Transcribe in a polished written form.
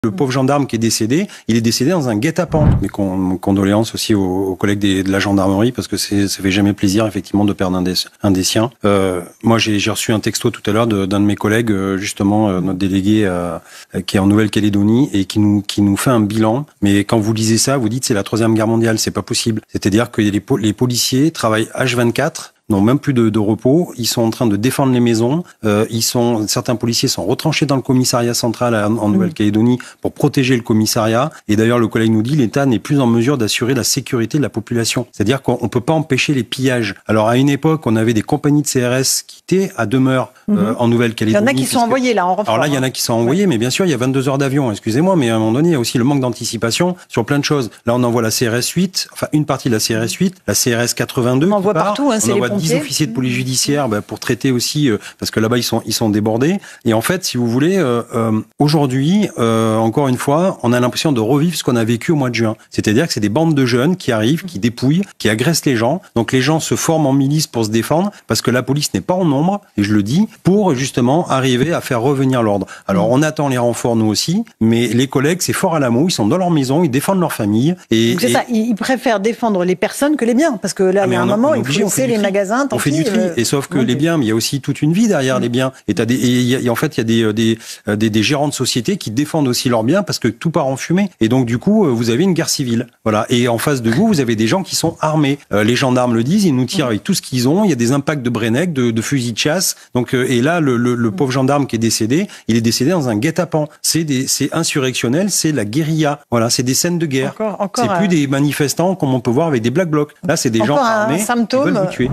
Le pauvre gendarme qui est décédé, il est décédé dans un guet-apens. Mes condoléances aussi aux collègues de la gendarmerie, parce que ça fait jamais plaisir, effectivement, de perdre un des siens. Moi, j'ai reçu un texto tout à l'heure d'un de mes collègues, justement, notre délégué qui est en Nouvelle-Calédonie et qui nous fait un bilan. Mais quand vous lisez ça, vous dites c'est la Troisième Guerre mondiale, c'est pas possible. C'est-à-dire que les policiers travaillent H24, n'ont même plus de repos, ils sont en train de défendre les maisons, certains policiers sont retranchés dans le commissariat central en Nouvelle-Calédonie pour protéger le commissariat, et d'ailleurs le collègue nous dit l'État n'est plus en mesure d'assurer la sécurité de la population. C'est-à-dire qu'on peut pas empêcher les pillages. Alors à une époque, on avait des compagnies de CRS qui étaient à demeure en Nouvelle-Calédonie. Il y en a qui sont envoyés là en renfort. Alors là, il y en a qui sont envoyés, mais bien sûr, il y a 22 heures d'avion, excusez-moi, mais à un moment donné, il y a aussi le manque d'anticipation sur plein de choses. Là, on envoie la CRS 8, enfin une partie de la CRS 8, la CRS 82. On envoie partout, c'est les pompiers. 10 officiers de police judiciaire pour traiter aussi, parce que là-bas ils sont débordés. Et en fait, si vous voulez, aujourd'hui, encore une fois, on a l'impression de revivre ce qu'on a vécu au mois de juin. C'est-à-dire que c'est des bandes de jeunes qui arrivent, qui dépouillent, qui agressent les gens. Donc les gens se forment en milice pour se défendre, parce que la police n'est pas en nombre, et je le dis, pour justement arriver à faire revenir l'ordre. Alors on attend les renforts nous aussi, mais les collègues, c'est fort à l'amour, ils sont dans leur maison, ils défendent leur famille. Et c'est ça, ils préfèrent défendre les personnes que les biens, parce que là, il y a un moment, il faut laisser les magasins. On fait du tri, et sauf que les biens, mais il y a aussi toute une vie derrière les biens. Et en fait, il y a des gérants de sociétés qui défendent aussi leurs biens parce que tout part en fumée. Et donc, du coup, vous avez une guerre civile. Voilà. Et en face de vous avez des gens qui sont armés. Les gendarmes le disent, ils nous tirent avec tout ce qu'ils ont. Il y a des impacts de Brenec, de fusils de chasse. Donc, et là, le pauvre gendarme qui est décédé, il est décédé dans un guet-apens. C'est insurrectionnel, c'est la guérilla. Voilà, c'est des scènes de guerre. C'est plus des manifestants comme on peut voir avec des black blocs. Là, c'est des gens armés qui veulent vous tuer.